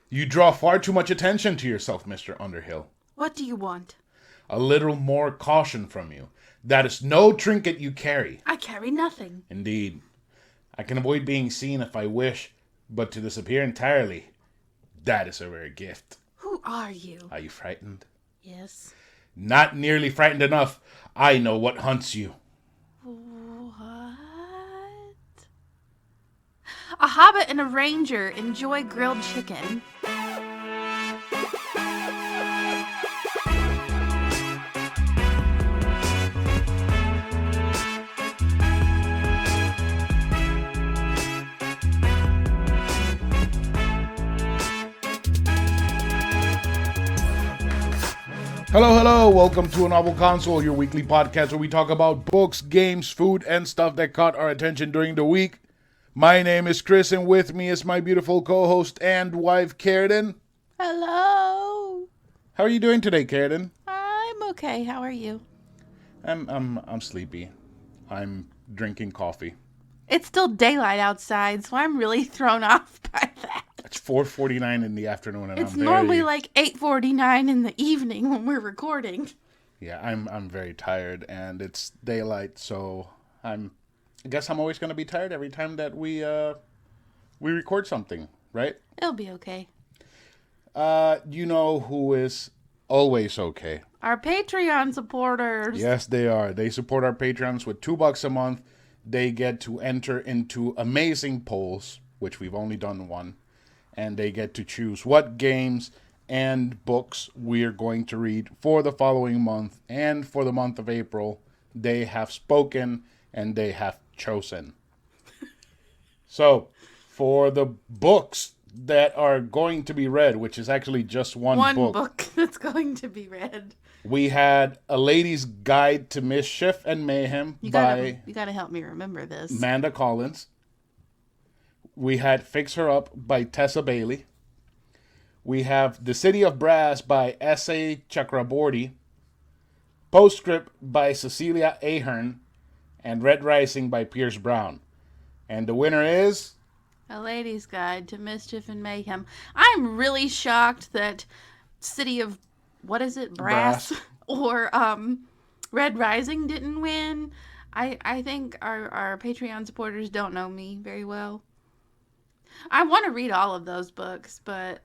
You draw far too much attention to yourself, Mr. Underhill. What do you want? A little more caution from you. That is no trinket you carry. I carry nothing. Indeed. I can avoid being seen if I wish, but to disappear entirely, that is a rare gift. Who are you? Are you frightened? Yes. Not nearly frightened enough. I know what hunts you. What? A hobbit and a ranger enjoy grilled chicken. Hello. Welcome to A Novel Console, your weekly podcast where we talk about books, games, food, and stuff that caught our attention during the week. My name is Chris, and with me is my beautiful co-host and wife, Karen. Hello. How are you doing today, Karen? I'm okay. How are you? I'm sleepy. I'm drinking coffee. It's still daylight outside, so I'm really thrown off by that. It's 4:49 in the afternoon, and It's normally like 8:49 in the evening when we're recording. Yeah, I'm very tired, and it's daylight, so I guess I'm always going to be tired every time that we record something, right? It'll be okay. You know who is always okay? Our Patreon supporters. Yes, they are. They support our Patreons with $2 a month. They get to enter into amazing polls, which we've only done one, and they get to choose what games and books we're going to read for the following month. And for the month of April, they have spoken and they have chosen. So, for the books that are going to be read, which is actually just one book that's going to be read. We had A Lady's Guide to Mischief and Mayhem You by gotta help me remember this. Amanda Collins. We had Fix Her Up by Tessa Bailey. We have The City of Brass by S.A. Chakraborty. Postscript by Cecilia Ahern. And Red Rising by Pierce Brown. And the winner is... A Lady's Guide to Mischief and Mayhem. I'm really shocked that City of, what is it, Brass? Or Red Rising didn't win. I think our Patreon supporters don't know me very well. I want to read all of those books, but...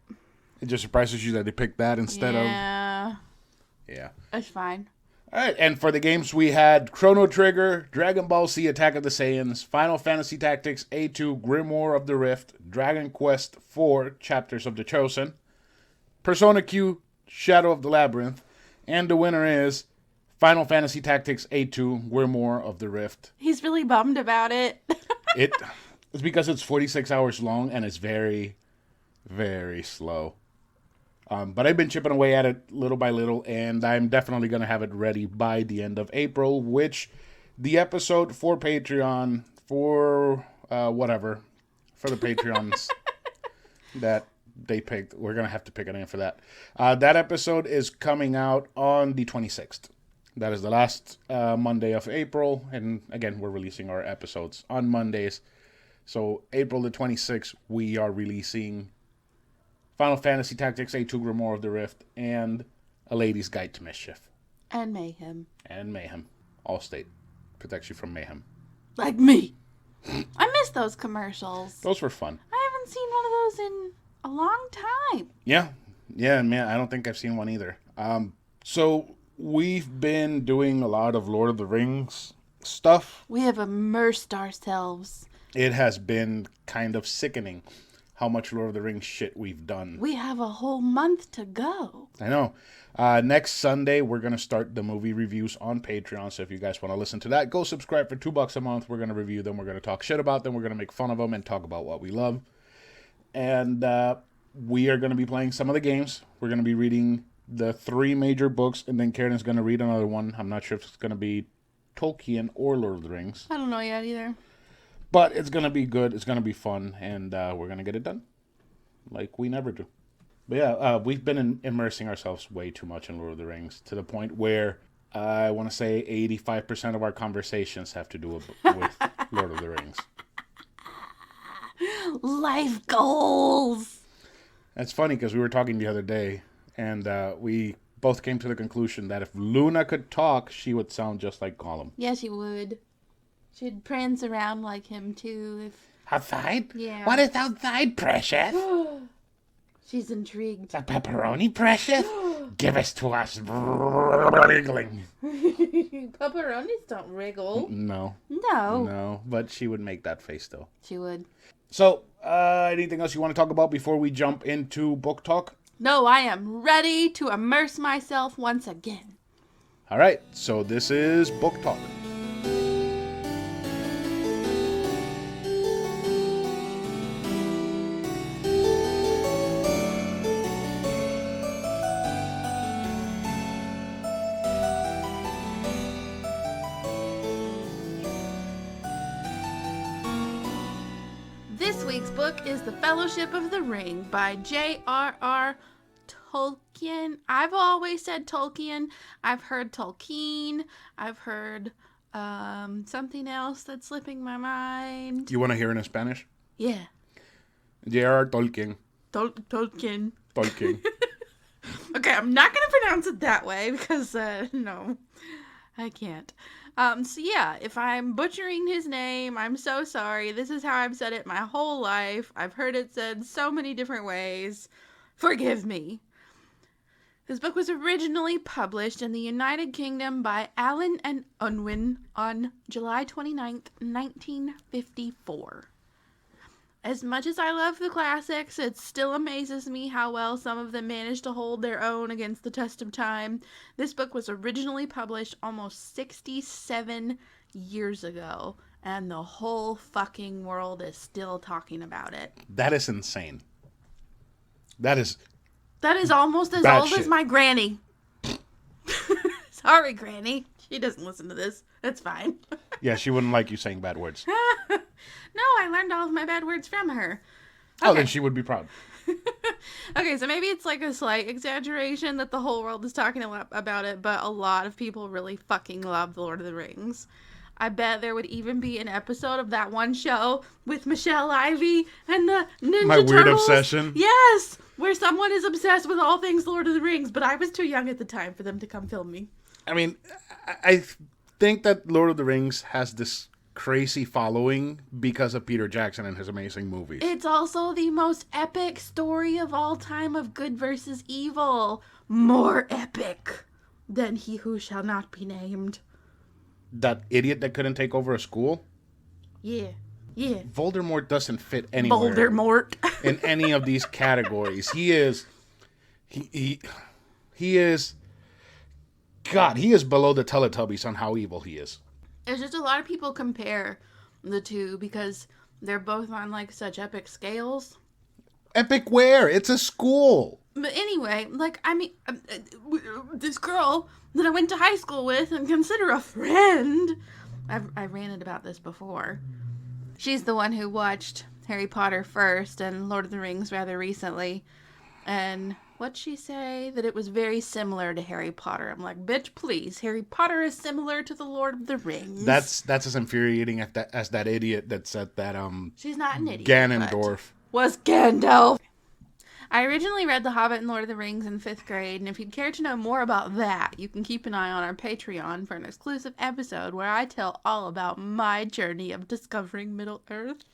It just surprises you that they picked that instead of... Yeah. That's fine. All right, and for the games we had Chrono Trigger, Dragon Ball Z Attack of the Saiyans, Final Fantasy Tactics A2 Grimoire of the Rift, Dragon Quest IV Chapters of the Chosen, Persona Q Shadow of the Labyrinth, and the winner is Final Fantasy Tactics A2 Grimoire of the Rift. He's really bummed about it. It's because it's 46 hours long and it's very, very slow. But I've been chipping away at it little by little, and I'm definitely going to have it ready by the end of April, which the episode for Patreon, for the Patreons that they picked, we're going to have to pick a name for that. That episode is coming out on the 26th. That is the last Monday of April, and again, we're releasing our episodes on Mondays. So April the 26th, we are releasing Final Fantasy Tactics A2 Grimoire of the Rift and A Lady's Guide to Mischief. And Mayhem. Allstate protects you from mayhem. Like me. I miss those commercials. Those were fun. I haven't seen one of those in a long time. Yeah, man, I don't think I've seen one either. So we've been doing a lot of Lord of the Rings stuff. We have immersed ourselves. It has been kind of sickening how much Lord of the Rings shit we've done. We have a whole month to go. I know. Next Sunday, we're going to start the movie reviews on Patreon. So if you guys want to listen to that, go subscribe for $2 a month. We're going to review them. We're going to talk shit about them. We're going to make fun of them and talk about what we love. And we are going to be playing some of the games. We're going to be reading the 3 major books, and then Karen's going to read another one. I'm not sure if it's going to be Tolkien or Lord of the Rings. I don't know yet either. But it's going to be good. It's going to be fun. And we're going to get it done. Like we never do. But yeah, we've been immersing ourselves way too much in Lord of the Rings to the point where I want to say 85% of our conversations have to do with Lord of the Rings. Life goals. It's funny because we were talking the other day, and we both came to the conclusion that if Luna could talk, she would sound just like Gollum. Yeah, she would. She'd prance around like him, too. Outside? Yeah. What is outside, precious? She's intrigued. The pepperoni, precious? Give us to us. Wriggling. Pepperonis don't wriggle. No. No. No, but she would make that face, though. She would. So, anything else you want to talk about before we jump into book talk? No, I am ready to immerse myself once again. All right, so this is book talk. This week's book is The Fellowship of the Ring by J.R.R. Tolkien. I've always said Tolkien. I've heard Tolkien. I've heard something else that's slipping my mind. You want to hear it in Spanish? Yeah. J.R.R. Tolkien. Tolkien. Tolkien. Okay, I'm not going to pronounce it that way because, no, I can't. So yeah, if I'm butchering his name, I'm so sorry. This is how I've said it my whole life. I've heard it said so many different ways. Forgive me. This book was originally published in the United Kingdom by Allen and Unwin on July 29th, 1954. As much as I love the classics, it still amazes me how well some of them managed to hold their own against the test of time. This book was originally published almost 67 years ago, and the whole fucking world is still talking about it. That is insane. That is almost as old as my granny. Sorry, Granny. She doesn't listen to this. That's fine. Yeah, she wouldn't like you saying bad words. No, I learned all of my bad words from her. Okay. Oh, then she would be proud. Okay, so maybe it's like a slight exaggeration that the whole world is talking about it, but a lot of people really fucking love The Lord of the Rings. I bet there would even be an episode of that one show with Michelle Ivy and the Ninja My Turtles. weird obsession? Yes! Where someone is obsessed with all things Lord of the Rings, but I was too young at the time for them to come film me. I mean, I think that Lord of the Rings has this crazy following because of Peter Jackson and his amazing movies. It's also the most epic story of all time of good versus evil. More epic than He Who Shall Not Be Named. That idiot that couldn't take over a school? Yeah. Voldemort doesn't fit anywhere. Voldemort. In any of these categories. He is God, he is below the Teletubbies on how evil he is. There's just a lot of people compare the two because they're both on like such epic scales. Epic where? It's a school. But anyway, like, I mean, this girl that I went to high school with and consider a friend, I've ranted about this before. She's the one who watched Harry Potter first and Lord of the Rings rather recently. And what'd she say? That it was very similar to Harry Potter. I'm like, bitch, please. Harry Potter is similar to the Lord of the Rings. That's as infuriating as that idiot that said that She's not an idiot. Ganondorf Was Gandalf. I originally read The Hobbit and Lord of the Rings in 5th grade, and if you'd care to know more about that, you can keep an eye on our Patreon for an exclusive episode where I tell all about my journey of discovering Middle-earth.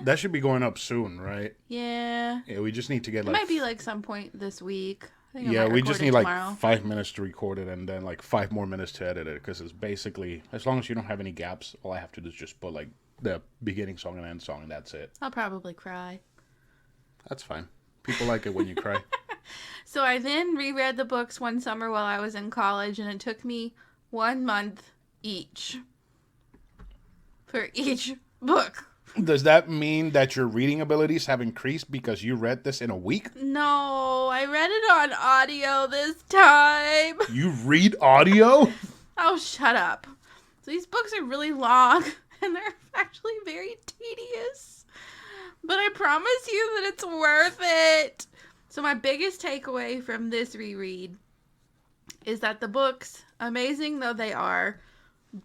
That should be going up soon, right? Yeah. Yeah, we just need to get It might be like some point this week. Yeah, we just need tomorrow. like 5 minutes to record it and then like 5 more minutes to edit it because it's basically, as long as you don't have any gaps, all I have to do is just put like the beginning song and end song and that's it. I'll probably cry. That's fine. People like it when you cry. So I then reread the books one summer while I was in college, and it took me 1 month each for each book. Does that mean that your reading abilities have increased because you read this in a week? No, I read it on audio this time. You read audio? Oh, shut up. So these books are really long, and they're actually very tedious. But I promise you that it's worth it. So my biggest takeaway from this reread is that the books, amazing though they are,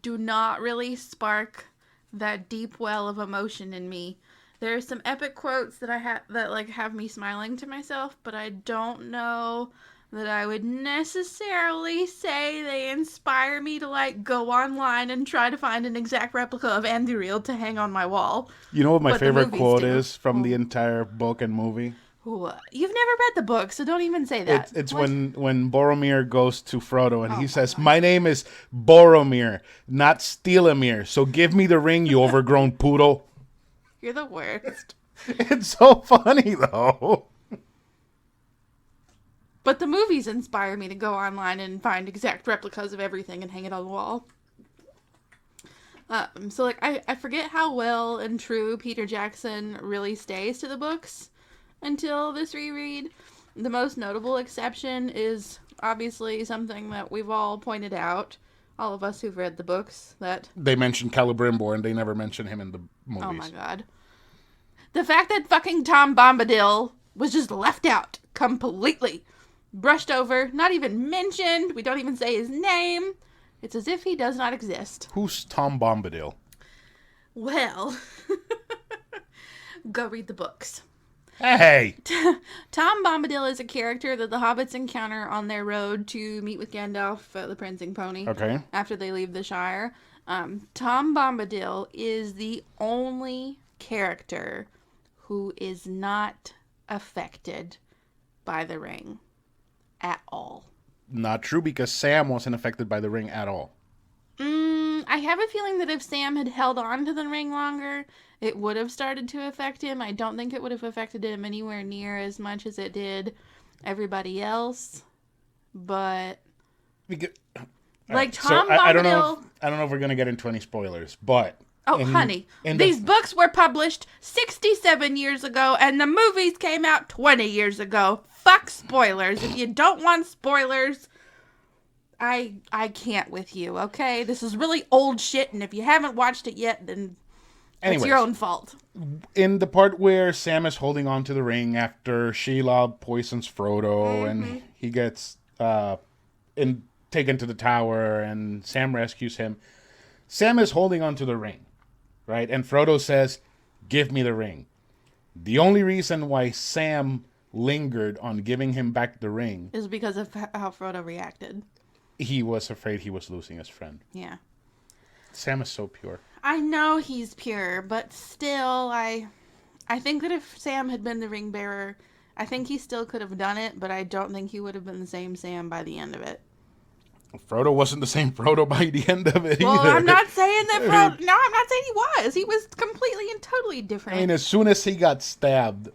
do not really spark that deep well of emotion in me There's some epic quotes that I have that like have me smiling to myself, but I don't know that I would necessarily say they inspire me to like go online and try to find an exact replica of Anduril to hang on my wall. You know what my But the favorite movies quote do. is from the entire book and movie? What? You've never read the book, so don't even say that. It's What? when Boromir goes to Frodo and Oh he my says, God. "My name is Boromir, not Steelemir. So give me the ring, you overgrown poodle." You're the worst. It's so funny though. But the movies inspire me to go online and find exact replicas of everything and hang it on the wall. So, like, I forget how well and true Peter Jackson really stays to the books until this reread. The most notable exception is obviously something that we've all pointed out, all of us who've read the books, that, They mentioned Celebrimbor and they never mention him in the movies. oh my god. The fact that fucking Tom Bombadil was just left out completely. Brushed over, not even mentioned. We don't even say his name. It's as if he does not exist. Who's Tom Bombadil? Well, go read the books. Hey! Tom Bombadil is a character that the hobbits encounter on their road to meet with Gandalf, the prancing pony, Okay. after they leave the Shire. Tom Bombadil is the only character who is not affected by the ring at all. Not true, because Sam wasn't affected by the ring at all. I have a feeling that if Sam had held on to the ring longer, it would have started to affect him. I don't think it would have affected him anywhere near as much as it did everybody else. But Because, like so Tom I don't know. Bombadil. I don't know if we're gonna get into any spoilers, but Oh, honey, in these books were published 67 years ago, and the movies came out 20 years ago. Fuck spoilers. If you don't want spoilers, I can't with you, okay? This is really old shit, and if you haven't watched it yet, then it's your own fault. In the part where Sam is holding on to the ring after Sheila poisons Frodo and he gets taken to the tower and Sam rescues him, Sam is holding on to the ring, right? And Frodo says, "Give me the ring." The only reason why Sam lingered on giving him back the ring, Is because of how Frodo reacted. he was afraid he was losing his friend. Yeah. Sam is so pure. I know he's pure, but still, I think that if Sam had been the ring bearer, I think he still could have done it, but I don't think he would have been the same Sam by the end of it. Frodo wasn't the same Frodo by the end of it Well, either. I'm not saying that Frodo... No, I'm not saying he was. He was completely and totally different. I mean, as soon as he got stabbed,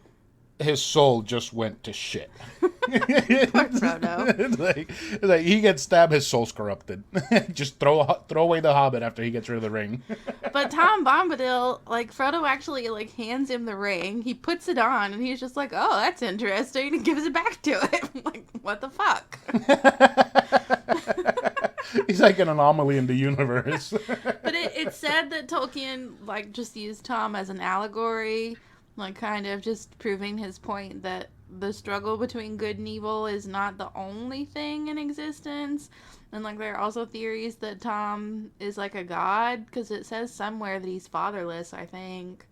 his soul just went to shit. Poor Frodo. like he gets stabbed, his soul's corrupted. Just throw away the Hobbit after he gets rid of the ring. But Tom Bombadil, like, Frodo actually, like, hands him the ring. He puts it on, and he's just like, oh, that's interesting, and gives it back to him. Like, what the fuck? He's like an anomaly in the universe. But it's said that Tolkien, like, just used Tom as an allegory, like, kind of just proving his point that the struggle between good and evil is not the only thing in existence. And, like, there are also theories that Tom is, like, a god, because it says somewhere that he's fatherless, I think.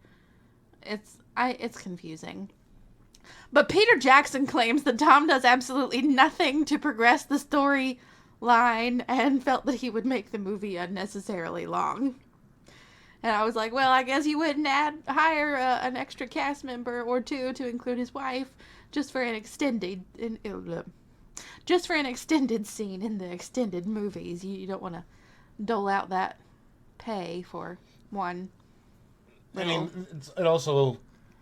It's confusing. But Peter Jackson claims that Tom does absolutely nothing to progress the storyline and felt that he would make the movie unnecessarily long. And I was like, well, I guess you wouldn't hire an extra cast member or two to include his wife just for an extended scene in the extended movies. You don't want to dole out that pay for one. I mean, it also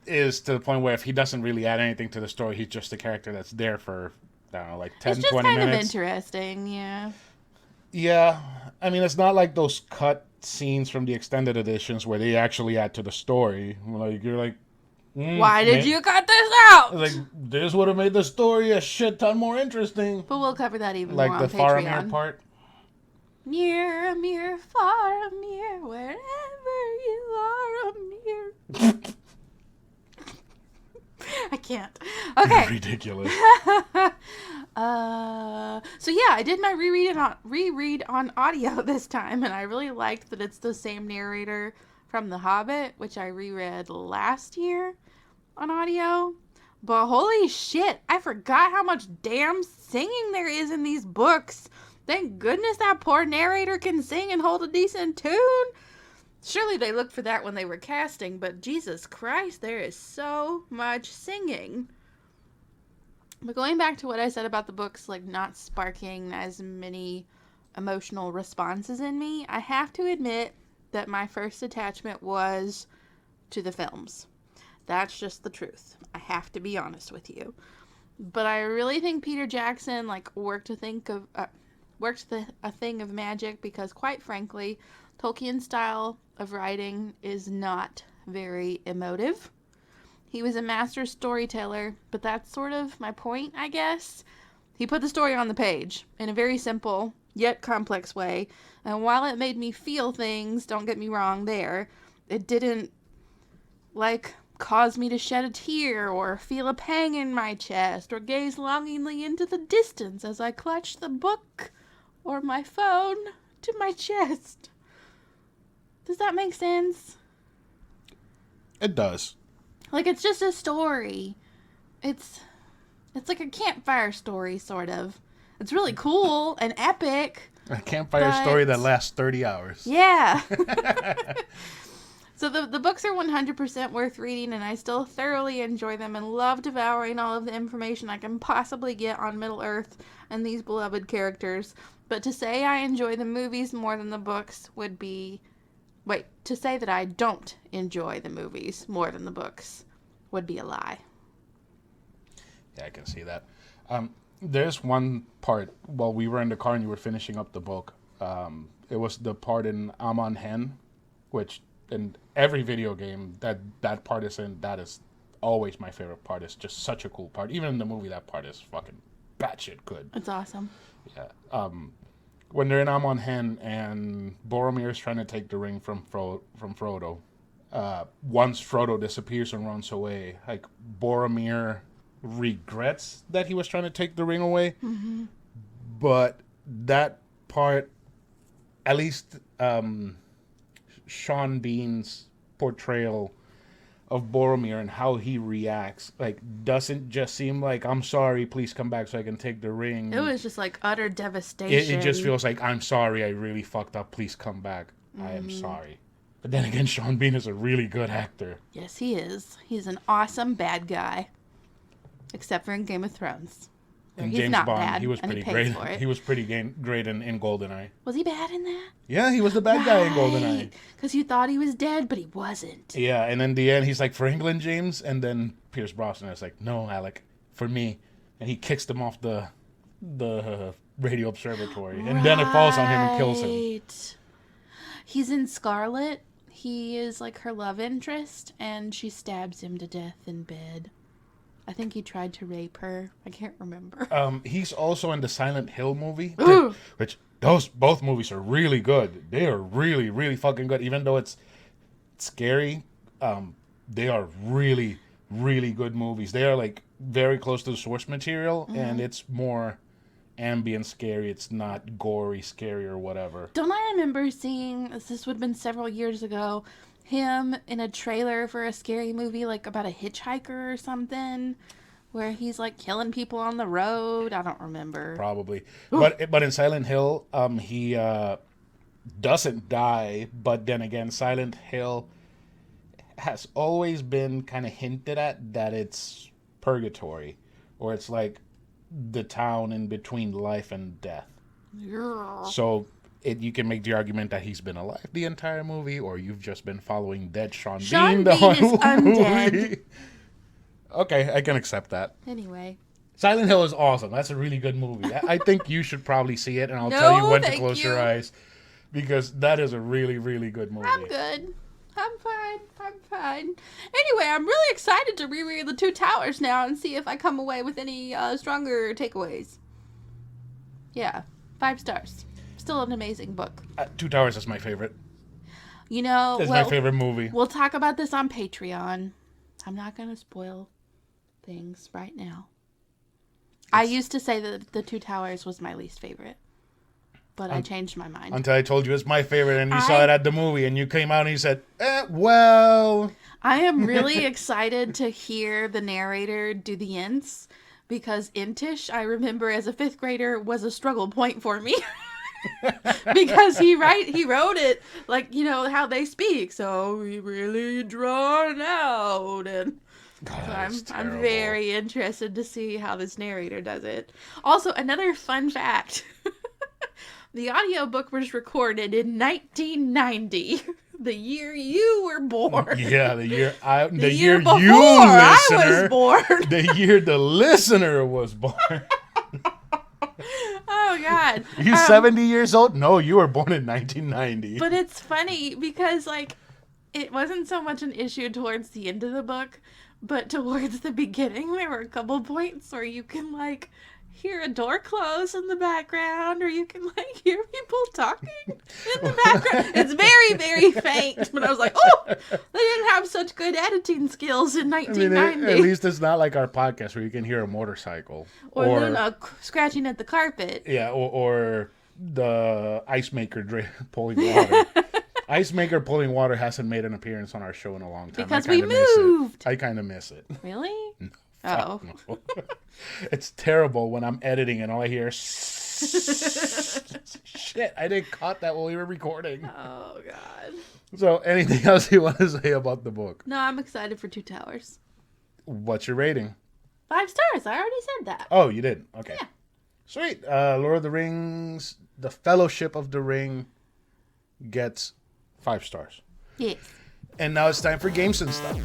is to the point where if he doesn't really add anything to the story, he's just a character that's there for, I don't know, like 10, It's just 20 kind minutes. of interesting, yeah. Yeah. I mean, it's not like those cut scenes from the extended editions where they actually add to the story. Like, you're like, Why did you cut this out? Like, this would have made the story a shit ton more interesting. But we'll cover that even Like more the on Patreon. Faramir part. Near, near, far, near, wherever you are, near. I can't. Okay. Ridiculous. So yeah, I did my reread on audio this time, and I really liked that it's the same narrator from The Hobbit, which I reread last year on audio. But holy shit, I forgot how much damn singing there is in these books. Thank goodness that poor narrator can sing and hold a decent tune. Surely they looked for that when they were casting, but Jesus Christ, there is so much singing. But going back to what I said about the books, like, not sparking as many emotional responses in me, I have to admit that my first attachment was to the films. That's just the truth. I have to be honest with you. But I really think Peter Jackson, like, worked a thing of magic because, quite frankly, Tolkien's style of writing is not very emotive. He was a master storyteller, but that's sort of my point, I guess. He put the story on the page in a very simple, yet complex way, and while it made me feel things, don't get me wrong there, it didn't, like, cause me to shed a tear or feel a pang in my chest or gaze longingly into the distance as I clutched the book or my phone to my chest. Does that make sense? It does. Like, it's just a story. It's like a campfire story, sort of. It's really cool and epic. A campfire story that lasts 30 hours. Yeah. So the books are 100% worth reading, and I still thoroughly enjoy them and love devouring all of the information I can possibly get on Middle-earth and these beloved characters. But to say I enjoy the movies more than the books would be... Wait, to say that I don't enjoy the movies more than the books would be a lie. Yeah, I can see that. There's one part while we were in the car and you were finishing up the book. It was the part in Amon Hen, which in every video game that part is in, that is always my favorite part. It's just such a cool part. Even in the movie, that part is fucking batshit good. It's awesome. Yeah. When they're in Amon Hen and Boromir is trying to take the ring from Frodo, once Frodo disappears and runs away, like, Boromir regrets that he was trying to take the ring away. Mm-hmm. But that part, at least Sean Bean's portrayal of Boromir and how he reacts, like, doesn't just seem like, I'm sorry, please come back so I can take the ring. It was just like utter devastation. It just feels like, I'm sorry, I really fucked up, please come back. I am sorry. But then again, Sean Bean is a really good actor. Yes, he is. He's an awesome bad guy. Except for in Game of Thrones. And He's James not Bond, bad, he was and pretty he pays great. for it. He was pretty great in GoldenEye. Was he bad in that? Yeah, he was the bad guy in GoldenEye. Because you thought he was dead, but he wasn't. Yeah, and in the end, he's like, for England, James? And then Pierce Brosnan is like, no, Alec, for me. And he kicks them off the radio observatory. And then it falls on him and kills him. He's in Scarlet. He is like her love interest, and she stabs him to death in bed. I think he tried to rape her. I can't remember. He's also in the Silent Hill movie, Ooh. which both movies are really good. They are really, really fucking good. Even though it's scary, they are really, really good movies. They are, like, very close to the source material, and it's more ambient scary. It's not gory scary or whatever. Don't I remember seeing, this would have been several years ago, him in a trailer for a scary movie, like about a hitchhiker or something, where he's like killing people on the road? I don't remember. Probably. But in Silent Hill, he doesn't die, but then again, Silent Hill has always been kind of hinted at that it's purgatory, or it's like the town in between life and death. Yeah. So you can make the argument that he's been alive the entire movie, or you've just been following dead Sean Bean the whole is undead. movie. Okay, I can accept that. Anyway. Silent Hill is awesome. That's a really good movie. I think you should probably see it, and I'll No, tell you when to thank close your you. eyes, because that is a really, really good movie. I'm good. I'm fine. Anyway, I'm really excited to reread The Two Towers now and see if I come away with any stronger takeaways. Yeah, 5 stars. Still an amazing book. Two Towers is my favorite. You know, It's my favorite movie. We'll talk about this on Patreon. I'm not going to spoil things right now. I used to say that The Two Towers was my least favorite. but I changed my mind. Until I told you it's my favorite and you saw it at the movie and you came out and you said, well... I am really excited to hear the narrator do the ints, because Intish, I remember as a 5th grader, was a struggle point for me. Because he wrote it like, how they speak, so we really drawn out, and God, so I'm very interested to see how this narrator does it. Also, another fun fact. The audiobook was recorded in 1990, the year you were born. Yeah, the year before you, listener, I was born. The year the listener was born. Oh, God. You 70 years old? No, you were born in 1990. But it's funny because, it wasn't so much an issue towards the end of the book, but towards the beginning, there were a couple points where you can, hear a door close in the background, or you can, hear people talking in the background. It's very, very faint, but I was like, oh, they didn't have such good editing skills in 1990. At least it's not like our podcast where you can hear a motorcycle. Or Luna scratching at the carpet. Yeah, or the ice maker pulling water. Ice maker pulling water hasn't made an appearance on our show in a long time. Because we moved. I kind of miss it. Really? No. Oh. No. It's terrible when I'm editing and all I hear is shit, I didn't caught that while we were recording. Oh, God. So, anything else you want to say about the book? No, I'm excited for Two Towers. What's your rating? 5 stars. I already said that. Oh, you did? Okay. Yeah. Sweet. Lord of the Rings, The Fellowship of the Ring gets 5 stars. Yes. And now it's time for games and stuff.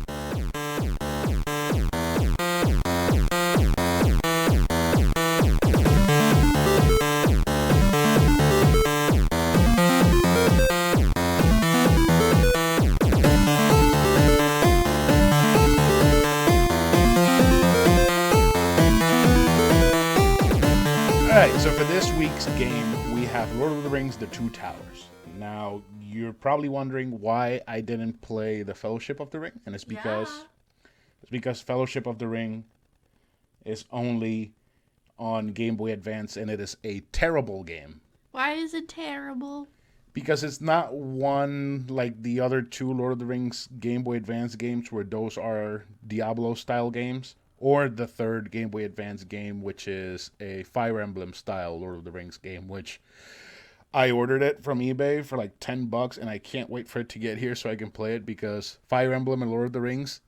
Alright, so for this week's game, we have Lord of the Rings, The Two Towers. Now, you're probably wondering why I didn't play The Fellowship of the Ring, and it's because Fellowship of the Ring is only on Game Boy Advance, and it is a terrible game. Why is it terrible? Because it's not one like the other 2 Lord of the Rings Game Boy Advance games, where those are Diablo-style games, or the 3rd Game Boy Advance game, which is a Fire Emblem-style Lord of the Rings game, which I ordered it from eBay for like $10, and I can't wait for it to get here so I can play it, because Fire Emblem and Lord of the Rings,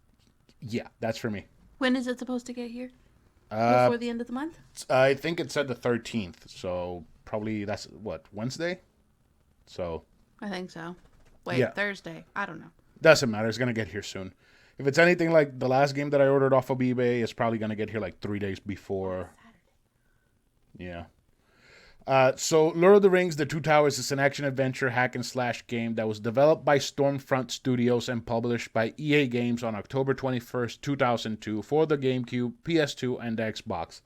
yeah, that's for me. When is it supposed to get here? Before the end of the month? I think it said the 13th, so probably that's, Wednesday? So. I think so. Wait, yeah. Thursday. I don't know. Doesn't matter. It's going to get here soon. If it's anything like the last game that I ordered off of eBay, it's probably going to get here like 3 days before. Yeah. So, Lord of the Rings, The Two Towers is an action-adventure hack-and-slash game that was developed by Stormfront Studios and published by EA Games on October 21st, 2002 for the GameCube, PS2, and the Xbox.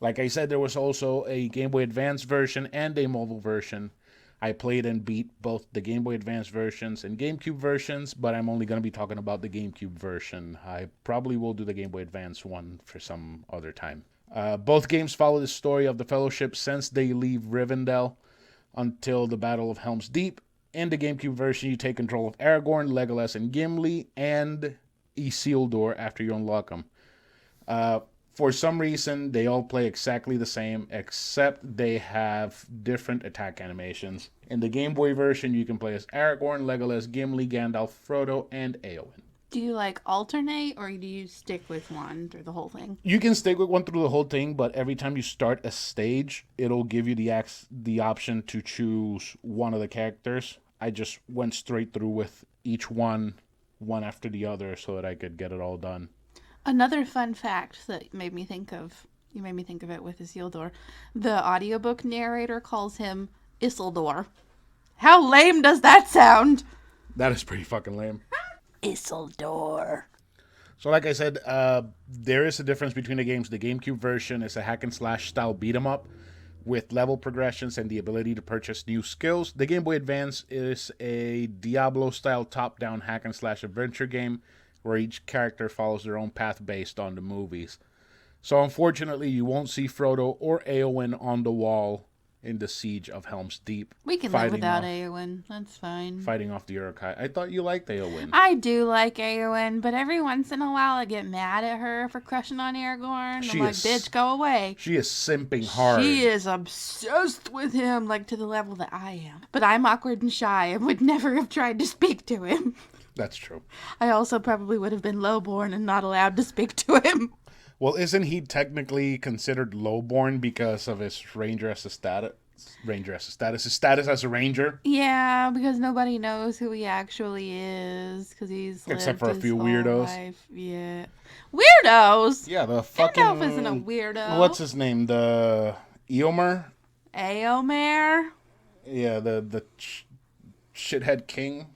Like I said, there was also a Game Boy Advance version and a mobile version. I played and beat both the Game Boy Advance versions and GameCube versions, but I'm only going to be talking about the GameCube version. I probably will do the Game Boy Advance one for some other time. Both games follow the story of the Fellowship since they leave Rivendell until the Battle of Helm's Deep. In the GameCube version, you take control of Aragorn, Legolas, and Gimli, and Isildur after you unlock them. For some reason, they all play exactly the same, except they have different attack animations. In the Game Boy version, you can play as Aragorn, Legolas, Gimli, Gandalf, Frodo, and Eowyn. Do you alternate, or do you stick with one through the whole thing? You can stick with one through the whole thing, but every time you start a stage, it'll give you the option to choose one of the characters. I just went straight through with each one after the other, so that I could get it all done. Another fun fact that made me think of it with Isildur. The audiobook narrator calls him Isildur. How lame does that sound? That is pretty fucking lame. Isildur. So like I said, there is a difference between the games. The GameCube version is a hack and slash style beat 'em up with level progressions and the ability to purchase new skills. The Game Boy Advance is a Diablo style top down hack and slash adventure game where each character follows their own path based on the movies. So unfortunately, you won't see Frodo or Eowyn on the wall in the siege of Helm's Deep. We can live without Eowyn. That's fine. Fighting off the Uruk-hai. I thought you liked Eowyn. I do like Eowyn, but every once in a while I get mad at her for crushing on Aragorn. I'm like, bitch, go away. She is simping hard. She is obsessed with him, like to the level that I am. But I'm awkward and shy and would never have tried to speak to him. That's true. I also probably would have been lowborn and not allowed to speak to him. Well, isn't he technically considered lowborn because of his ranger as a status? His status as a ranger? Yeah, because nobody knows who he actually is. Because he's except for a few weirdos. Life. Yeah, weirdos. Yeah, the fucking. Gandalf isn't a weirdo. What's his name? The Eomer. Eomer. Yeah, the shithead king.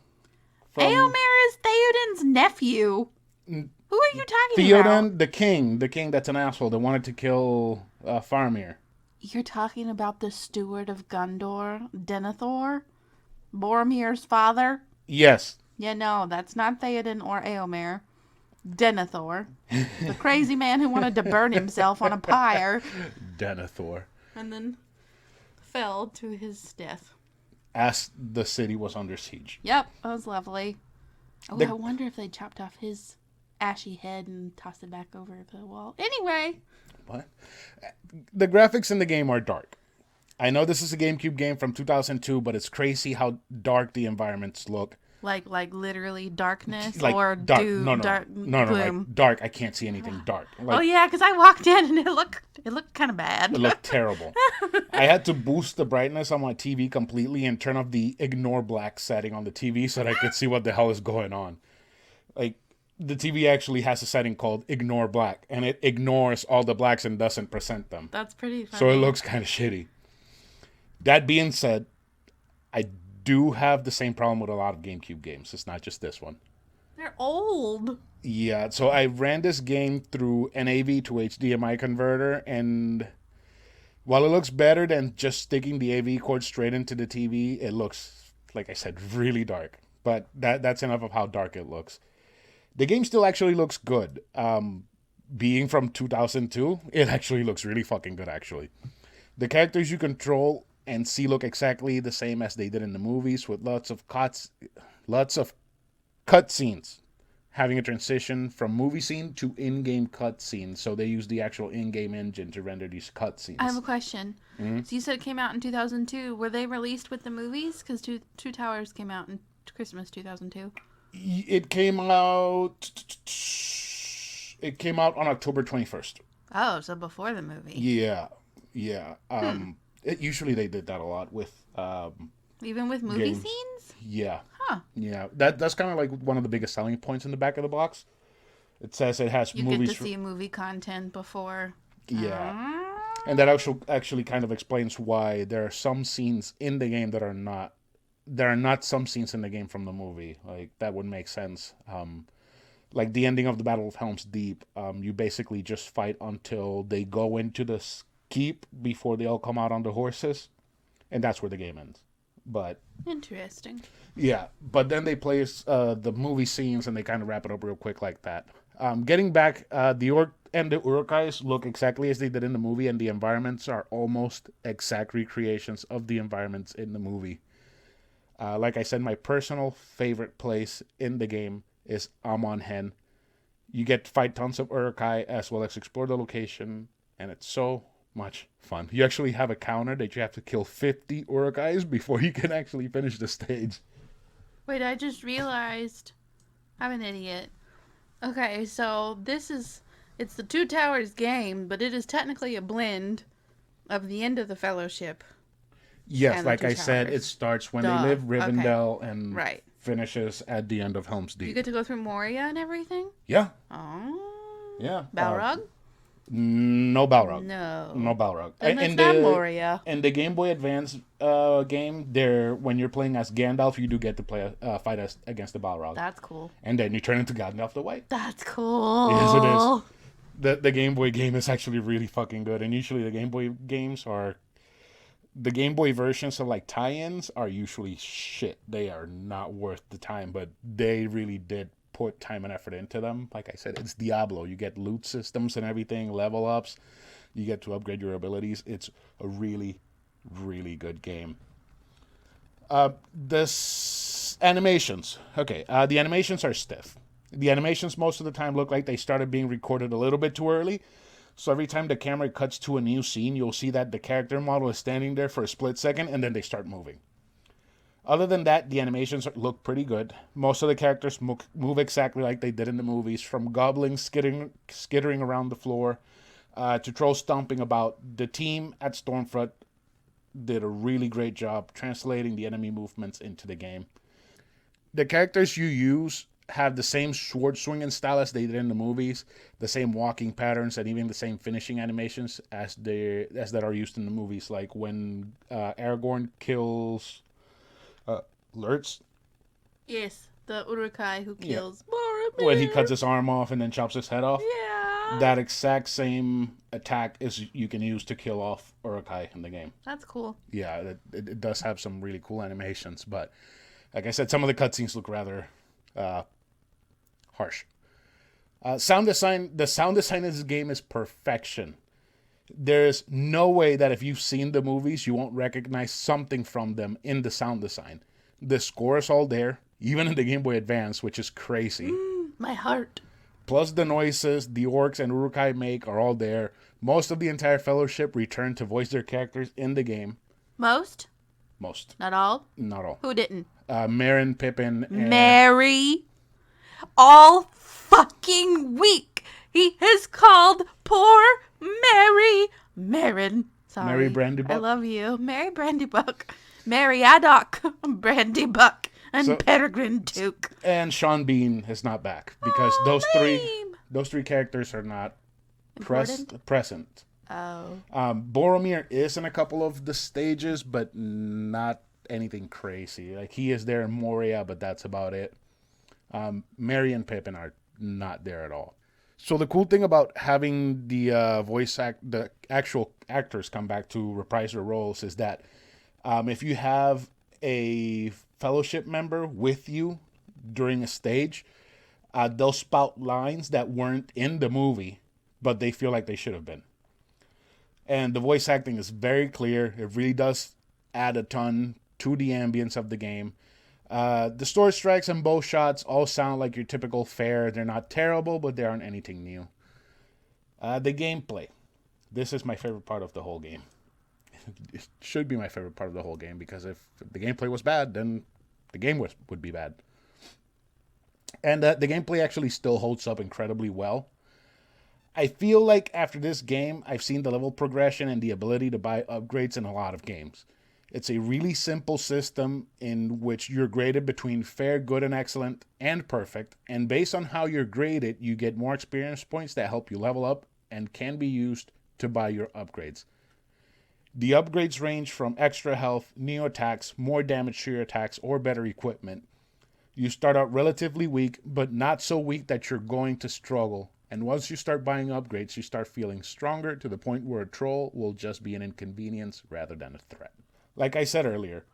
Eomer is Theoden's nephew. Who are you talking about? Theoden, the king that's an asshole that wanted to kill Faramir. You're talking about the steward of Gondor, Denethor? Boromir's father? Yes. Yeah, no, that's not Theoden or Eomer. Denethor. The crazy man who wanted to burn himself on a pyre. Denethor. And then fell to his death. As the city was under siege. Yep, that was lovely. Oh, I wonder if they chopped off his ashy head and tossed it back over the wall. Anyway. What? The graphics in the game are dark. I know this is a GameCube game from 2002, but it's crazy how dark the environments look. Like literally darkness like or dark. doom, No, gloom. like dark. I can't see anything dark. Like, oh yeah, because I walked in and it looked kind of bad. It looked terrible. I had to boost the brightness on my TV completely and turn off the ignore black setting on the TV so that I could see what the hell is going on. Like, the TV actually has a setting called ignore black, and it ignores all the blacks and doesn't present them. That's pretty funny. So it looks kind of shitty. That being said, I do have the same problem with a lot of GameCube games. It's not just this one. They're old. Yeah, so I ran this game through an AV to HDMI converter, and while it looks better than just sticking the AV cord straight into the TV, it looks, like I said, really dark. But that's enough of how dark it looks. The game still actually looks good. Being from 2002, it actually looks really fucking good, actually. The characters you control and see look exactly the same as they did in the movies, with lots of cutscenes, having a transition from movie scene to in-game cutscenes. So they use the actual in-game engine to render these cutscenes. I have a question. Mm-hmm. So you said it came out in 2002. Were they released with the movies? Because Two Towers came out in Christmas 2002. It came out on October 21st. Oh, so before the movie. Yeah. Usually they did that a lot with even with movie games. scenes? Yeah. Huh. Yeah. That's kind of like one of the biggest selling points in the back of the box. It says it has you movies. You get to see movie content before. Yeah. And that actually kind of explains why there are some scenes in the game that are not. There are not some scenes in the game from the movie. Like, that would make sense. Like the ending of the Battle of Helm's Deep, you basically just fight until they go into the keep before they all come out on the horses, and that's where the game ends. But interesting. Yeah, but then they play the movie scenes and they kind of wrap it up real quick like that. Getting back, the Orc and the Uruk-hais look exactly as they did in the movie, and the environments are almost exact recreations of the environments in the movie. Like I said, my personal favorite place in the game is Amon Hen. You get to fight tons of Uruk-hai as well as explore the location, and it's so much fun. You actually have a counter that you have to kill 50 Uruk-hais before you can actually finish the stage. Wait, I just realized I'm an idiot. Okay, so it's the Two Towers game, but it is technically a blend of the end of the Fellowship. Yes, like I said, it starts when they live Rivendell and finishes at the end of Helm's Deep. You get to go through Moria and everything? Yeah. Oh. Yeah. Balrog? No Balrog. No Balrog. Then it's not Moria. In the Game Boy Advance game, when you're playing as Gandalf, you do get to play fight against the Balrog. That's cool. And then you turn into Gandalf the White. That's cool. Yes, it is. The Game Boy game is actually really fucking good, and usually the Game Boy games are. The Game Boy versions of like tie-ins are usually shit. They are not worth the time, but they really did put time and effort into them. Like I said, it's Diablo. You get loot systems and everything, level ups. You get to upgrade your abilities. It's a really, really good game. This animations. Okay, the animations are stiff. The animations most of the time look like they started being recorded a little bit too early. So every time the camera cuts to a new scene, you'll see that the character model is standing there for a split second and then they start moving. Other than that, the animations look pretty good. Most of the characters move exactly like they did in the movies, from goblins skittering around the floor to trolls stomping about. The team at Stormfront did a really great job translating the enemy movements into the game. The characters you use have the same sword swinging style as they did in the movies, the same walking patterns, and even the same finishing animations as that are used in the movies. Like when Aragorn kills Lurtz. Yes, the Urukai who kills Boromir. When he cuts his arm off and then chops his head off. Yeah. That exact same attack is you can use to kill off Urukai in the game. That's cool. Yeah, it does have some really cool animations, but like I said, some of the cutscenes look rather harsh. Sound design. The sound design in this game is perfection. There's no way that if you've seen the movies, you won't recognize something from them in the sound design. The score is all there, even in the Game Boy Advance, which is crazy. My heart. Plus the noises the orcs and Urukai make are all there. Most of the entire Fellowship return to voice their characters in the game. Most? Not all? Not all. Who didn't? Merrin, Pippin, and... Merry. All fucking week. He has called poor Mary. Merrin. Sorry. Mary Brandybuck. I love you. Mary Brandybuck. Mary Addock. Brandybuck. And Peregrine Took. And Sean Bean is not back because those three characters are not present. Oh. Boromir is in a couple of the stages, but not anything crazy. Like he is there in Moria, but that's about it. Merry and Pippin are not there at all. So the cool thing about having the the actual actors come back to reprise their roles is that if you have a Fellowship member with you during a stage, they'll spout lines that weren't in the movie, but they feel like they should have been. And the voice acting is very clear. It really does add a ton to the ambience of the game. The sword strikes and bow shots all sound like your typical fare. They're not terrible, but they aren't anything new. The gameplay. This is my favorite part of the whole game. It should be my favorite part of the whole game, because if the gameplay was bad, then the game would be bad. And the gameplay actually still holds up incredibly well. I feel like after this game, I've seen the level progression and the ability to buy upgrades in a lot of games. It's a really simple system in which you're graded between fair, good, and excellent, and perfect. And based on how you're graded, you get more experience points that help you level up and can be used to buy your upgrades. The upgrades range from extra health, neo attacks, more damage to your attacks, or better equipment. You start out relatively weak, but not so weak that you're going to struggle. And once you start buying upgrades, you start feeling stronger to the point where a troll will just be an inconvenience rather than a threat. Like I said earlier,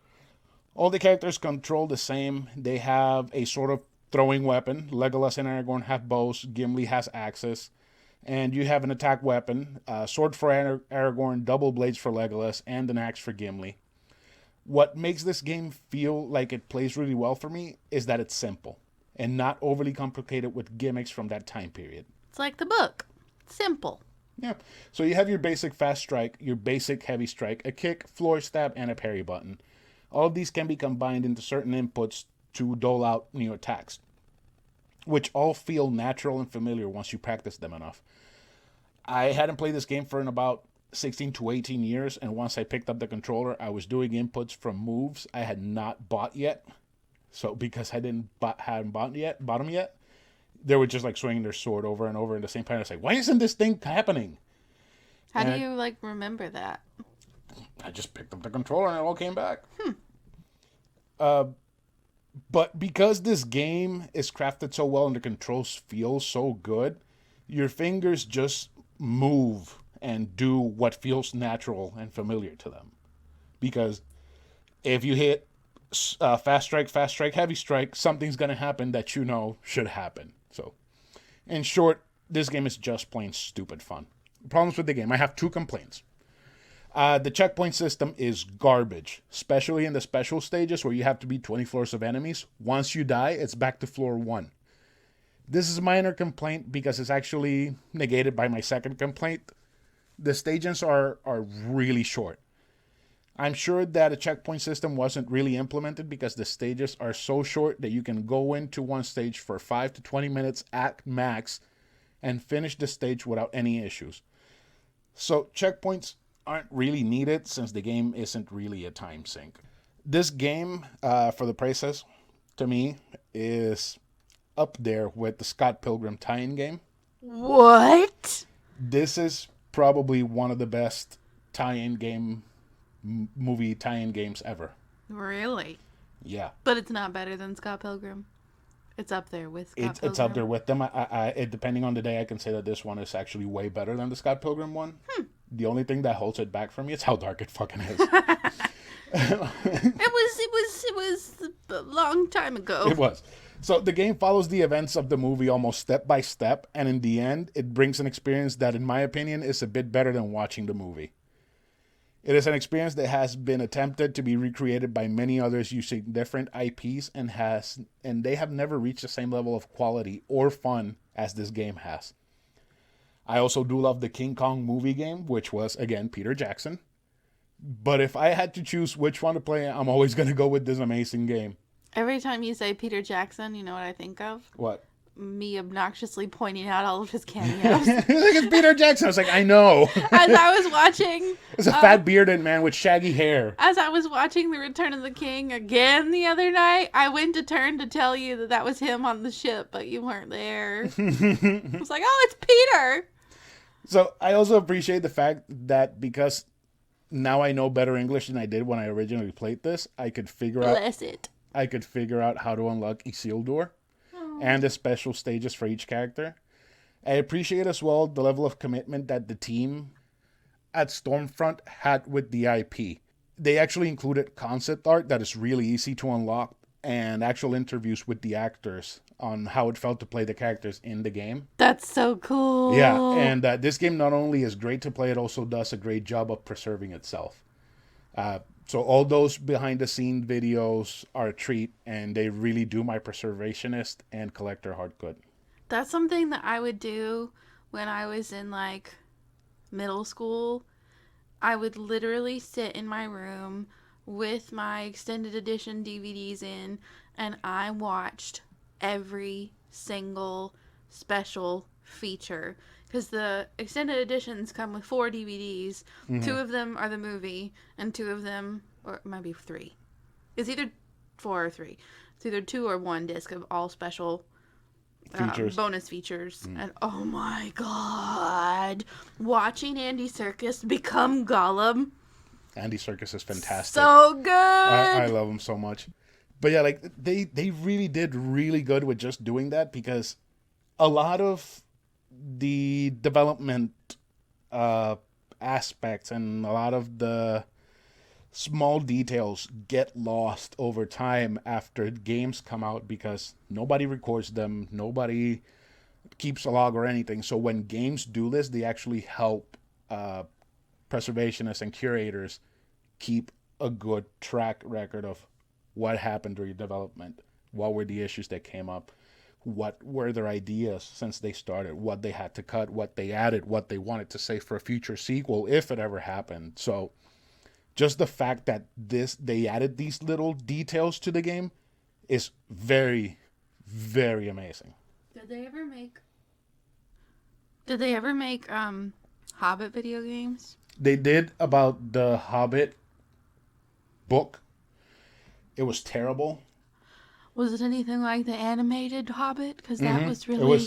all the characters control the same. They have a sort of throwing weapon. Legolas and Aragorn have bows. Gimli has axes. And you have an attack weapon, sword for Aragorn, double blades for Legolas, and an axe for Gimli. What makes this game feel like it plays really well for me is that it's simple and not overly complicated with gimmicks from that time period. It's like the book. Simple. Yeah. So you have your basic fast strike, your basic heavy strike, a kick, floor stab, and a parry button. All of these can be combined into certain inputs to dole out new attacks, which all feel natural and familiar once you practice them enough. I hadn't played this game for about 16 to 18 years, and once I picked up the controller, I was doing inputs from moves I had not bought yet. So because I hadn't bought them yet, they were just like swinging their sword over and over in the same pattern. I was like, why isn't this thing happening? How do you remember that? I just picked up the controller and it all came back. But because this game is crafted so well and the controls feel so good, your fingers just move and do what feels natural and familiar to them. Because if you hit fast strike, heavy strike, something's going to happen that you know should happen. So, in short, this game is just plain stupid fun. Problems with the game. I have 2 complaints. The checkpoint system is garbage, especially in the special stages where you have to beat 20 floors of enemies. Once you die, it's back to floor 1. This is a minor complaint because it's actually negated by my second complaint. The stages are really short. I'm sure that a checkpoint system wasn't really implemented because the stages are so short that you can go into one stage for 5 to 20 minutes at max and finish the stage without any issues. So checkpoints aren't really needed since the game isn't really a time sink. This game, for the prices, to me, is up there with the Scott Pilgrim tie-in game. What? This is probably one of the best movie tie-in games ever. Really? Yeah. But it's not better than Scott Pilgrim. It's up there with Scott Pilgrim. It's up there with them. Depending on the day, I can say that this one is actually way better than the Scott Pilgrim one. The only thing that holds it back for me is how dark it fucking is. It was a long time ago. It was. So the game follows the events of the movie almost step by step, and in the end, it brings an experience that, in my opinion, is a bit better than watching the movie. It is an experience that has been attempted to be recreated by many others using different IPs and they have never reached the same level of quality or fun as this game has. I also do love the King Kong movie game, which was, again, Peter Jackson. But if I had to choose which one to play, I'm always going to go with this amazing game. Every time you say Peter Jackson, you know what I think of? What? Me obnoxiously pointing out all of his cameos. Like, it's Peter Jackson. I was like, I know. As I was watching... It's a fat bearded man with shaggy hair. As I was watching The Return of the King again the other night, I went to turn to tell you that was him on the ship, but you weren't there. I was like, oh, it's Peter! So I also appreciate the fact that because now I know better English than I did when I originally played this, I could figure out how to unlock Isildur and the special stages for each character. I appreciate as well the level of commitment that the team at Stormfront had with the IP. They actually included concept art that is really easy to unlock and actual interviews with the actors on how it felt to play the characters in the game. That's so cool. Yeah, and this game not only is great to play, it also does a great job of preserving itself. So all those behind-the-scenes videos are a treat, and they really do my preservationist and collector heart good. That's something that I would do when I was in, like, middle school. I would literally sit in my room with my extended edition DVDs in, and I watched every single special feature. Because the extended editions come with 4 DVDs. Mm-hmm. 2 of them are the movie, and 2 of them, or it might be 3. It's either 4 or 3. It's either 2 or 1 disc of all special bonus features. And oh my god, watching Andy Serkis become Gollum. Andy Serkis is fantastic. So good. I love him so much. But yeah, like they really did really good with just doing that, because a lot of the development aspects and a lot of the small details get lost over time after games come out because nobody records them, nobody keeps a log or anything. So when games do this, they actually help preservationists and curators keep a good track record of what happened during development, what were the issues that came up, what were their ideas since they started, what they had to cut, what they added, what they wanted to say for a future sequel, if it ever happened. So just the fact that they added these little details to the game is very, very amazing. Did they ever make Hobbit video games? They did about the Hobbit book. It was terrible. Was it anything like the animated Hobbit? Because that was really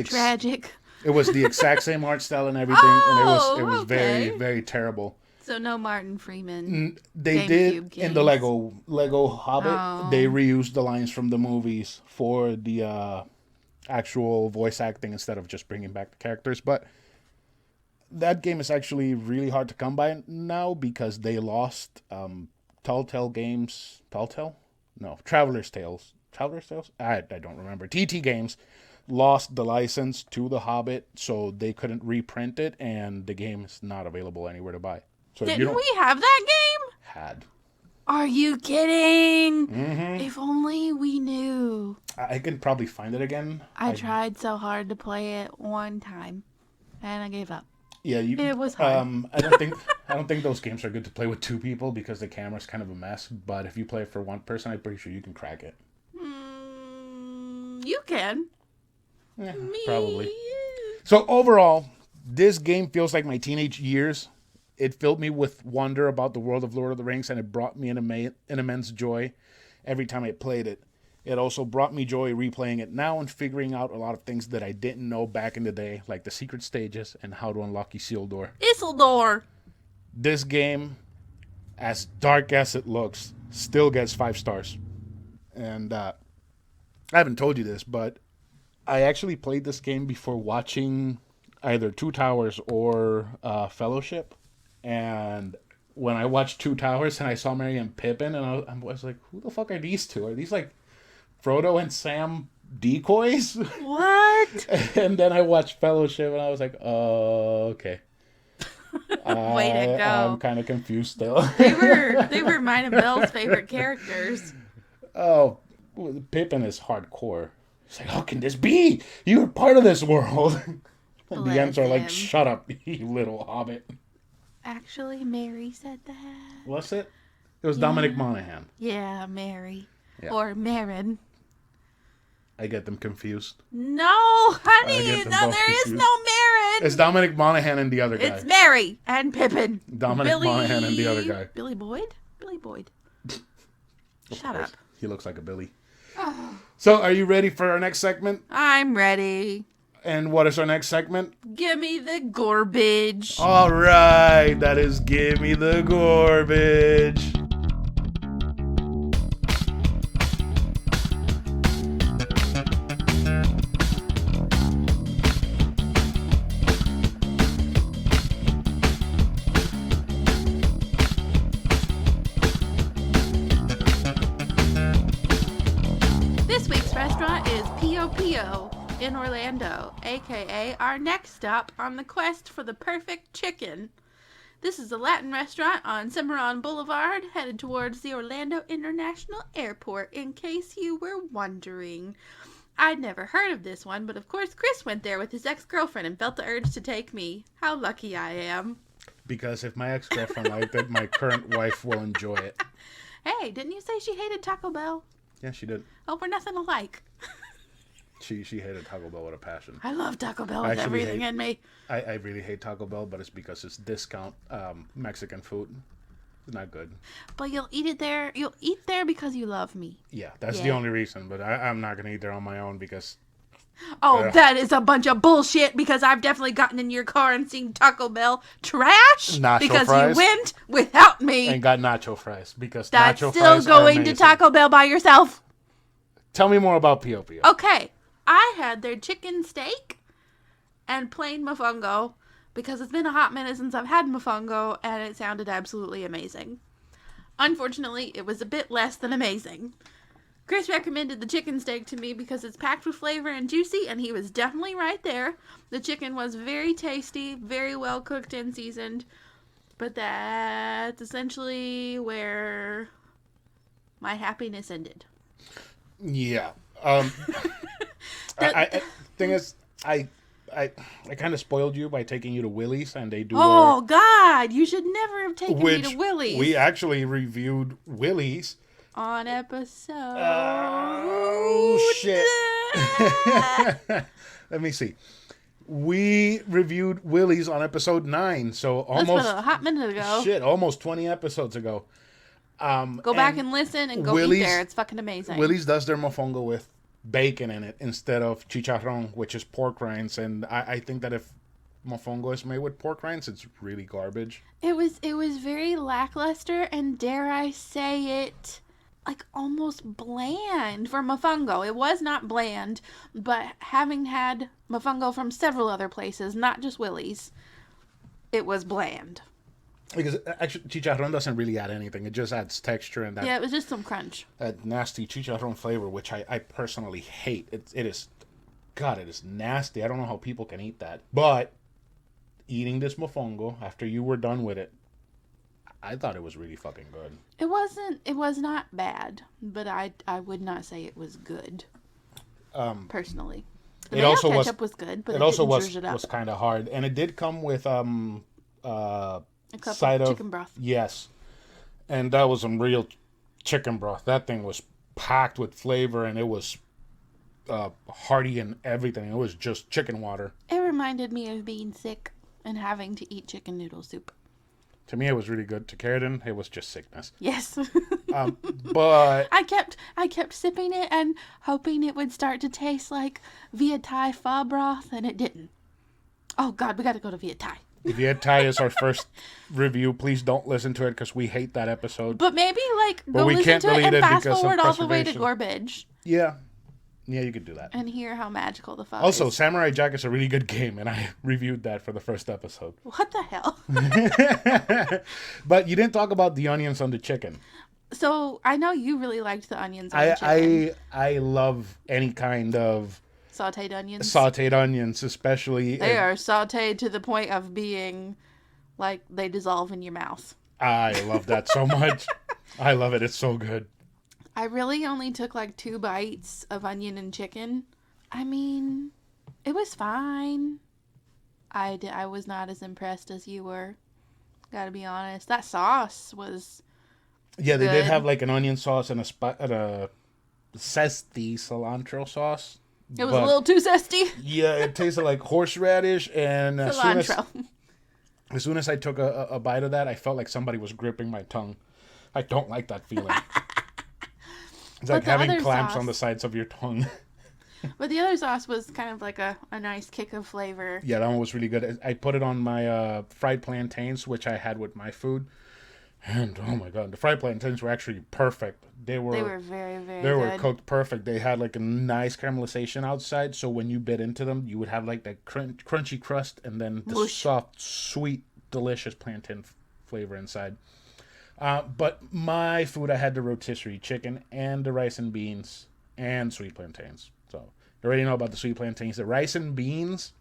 tragic. It was the exact same art style and everything, and it was very, very terrible. So no Martin Freeman. They did in the Lego Hobbit. They reused the lines from the movies for the actual voice acting instead of just bringing back the characters. But that game is actually really hard to come by now because they lost Telltale Games. Telltale? No, Traveler's Tales. Traveler's Tales? I don't remember. TT Games lost the license to The Hobbit, so they couldn't reprint it, and the game is not available anywhere to buy. So if you Didn't don't we have that game? had, Are you kidding? mm-hmm. If only we knew. I can probably find it again. I tried so hard to play it one time, and I gave up. Yeah, It was hard. I don't think those games are good to play with two people because the camera's kind of a mess. But if you play it for one person, I'm pretty sure you can crack it. You can. Yeah, Me. probably. So overall, this game feels like my teenage years. It filled me with wonder about the world of Lord of the Rings, and it brought me an immense joy every time I played it. It also brought me joy replaying it now and figuring out a lot of things that I didn't know back in the day, like the secret stages and how to unlock Isildur. Isildur. This game, as dark as it looks, still gets 5 stars. And I haven't told you this, but I actually played this game before watching either Two Towers or Fellowship. And when I watched Two Towers and I saw Merry and Pippin, and I was like, who the fuck are these two? Are these like Frodo and Sam decoys? What? And then I watched Fellowship and I was like, oh, okay. Way to go. I'm kind of confused still. They were mine and Belle's favorite characters. Oh, Pippin is hardcore. He's like, how can this be? You're part of this world. And the Ents are like, shut up, you little hobbit. Actually, Mary said that. Was it? It was Dominic Monaghan. Yeah, Mary. Yeah. Or Marin. I get them confused. No, honey. No, there is no Marin. It's Dominic Monaghan and the other guy. It's Mary and Pippin. Dominic Monaghan and the other guy. Billy Boyd? Billy Boyd. Shut up. He looks like a Billy. Oh. So, are you ready for our next segment? I'm ready. And what is our next segment? Give me the garbage. All right, that is Give Me the Garbage. This week's restaurant is Pio Pio in Orlando, aka our next stop on the quest for the perfect chicken. This is a Latin restaurant on Cimarron Boulevard, headed towards the Orlando International Airport, in case you were wondering. I'd never heard of this one, but of course Chris went there with his ex-girlfriend and felt the urge to take me. How lucky I am. Because if my ex-girlfriend liked it, my current wife will enjoy it. Hey, didn't you say she hated Taco Bell? Yeah, she did. Oh, we're nothing alike. She hated Taco Bell with a passion. I love Taco Bell with everything in me. I really hate Taco Bell, but it's because it's discount Mexican food. It's not good. But you'll eat it there. You'll eat there because you love me. Yeah, that's the only reason. But I'm not going to eat there on my own because... Oh, that is a bunch of bullshit because I've definitely gotten in your car and seen Taco Bell trash nacho because fries. You went without me. And got nacho fries because That's nacho still fries going to Taco Bell by yourself. Tell me more about Pio Pio. Okay, I had their chicken steak and plain mofongo because it's been a hot minute since I've had mofongo and it sounded absolutely amazing. Unfortunately, it was a bit less than amazing. Chris recommended the chicken steak to me because it's packed with flavor and juicy, and he was definitely right there. The chicken was very tasty, very well cooked and seasoned, but that's essentially where my happiness ended. Yeah. Thing is, I kind of spoiled you by taking you to Willie's, and they do. Oh God! You should never have taken me to Willie's. We actually reviewed Willie's on episode. Oh shit! Let me see. We reviewed Willie's on episode 9, so almost a hot minute ago. Shit, almost 20 episodes ago. Go back and listen and go eat there. It's fucking amazing. Willie's does their mofongo with bacon in it instead of chicharrón, which is pork rinds. And I think that if mofongo is made with pork rinds, it's really garbage. It was very lackluster and, dare I say it, like almost bland for mofongo. It was not bland, but having had mofongo from several other places, not just Willie's, it was bland. Because actually, chicharrón doesn't really add anything. It just adds texture and that. Yeah, it was just some crunch. That nasty chicharrón flavor, which I personally hate. It is, God, it is nasty. I don't know how people can eat that. But eating this mofongo after you were done with it, I thought it was really fucking good. It was not bad, but I would not say it was good. Personally. The It mayo also ketchup was good, but it it also didn't was zhuzh it up. was kind of hard, and it did come with A cup side of of chicken broth. yes, and that was some real chicken broth. That thing was packed with flavor, and it was hearty and everything. It was just chicken water. It reminded me of being sick and having to eat chicken noodle soup. To me, it was really good. To Carradine, it was just sickness. Yes. But I kept sipping it and hoping it would start to taste like Viet Thai pho broth, and it didn't. Oh God, we got to go to Viet Thai. Viet Thai is our first review. Please don't listen to it because we hate that episode. But maybe go we listen can't to it delete and it fast because of forward all the way to preservation. Gorbage Yeah, you could do that. and hear how magical the pho Also, is. Samurai Jack is a really good game, and I reviewed that for the first episode. What the hell? But you didn't talk about the onions on the chicken. So I know you really liked the onions on the chicken. I love any kind of Sauteed onions. sauteed onions, especially. They are sauteed to the point of being like they dissolve in your mouth. I love that so much. I love it. It's so good. I really only took 2 bites of onion and chicken. I mean, it was fine. I was not as impressed as you were. Gotta be honest. That sauce was Yeah, they good. did have an onion sauce and a zesty cilantro sauce. It was a little too zesty. Yeah, it tasted like horseradish, and Cilantro. as soon as I took a bite of that, I felt like somebody was gripping my tongue. I don't like that feeling. It's like the having other clamps sauce- on the sides of your tongue. But the other sauce was kind of like a nice kick of flavor. Yeah, that one was really good. I put it on my fried plantains, which I had with my food. And oh my god, the fried plantains were actually perfect. They were very, very they good. were cooked perfect. They had a nice caramelization outside, so when you bit into them, you would have that crunchy crust and then the Whoosh. soft, sweet, delicious plantain flavor inside. But my food, I had the rotisserie chicken and the rice and beans and sweet plantains. So you already know about the sweet plantains. The rice and beans,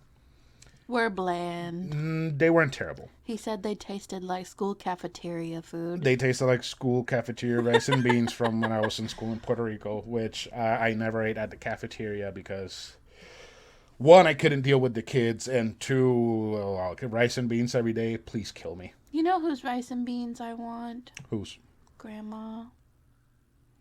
We're bland. they weren't terrible. He said they tasted like school cafeteria food. They tasted like school cafeteria rice and beans from when I was in school in Puerto Rico, which I never ate at the cafeteria because, one, I couldn't deal with the kids, and two, rice and beans every day, please kill me. You know whose rice and beans I want? Whose? Grandma.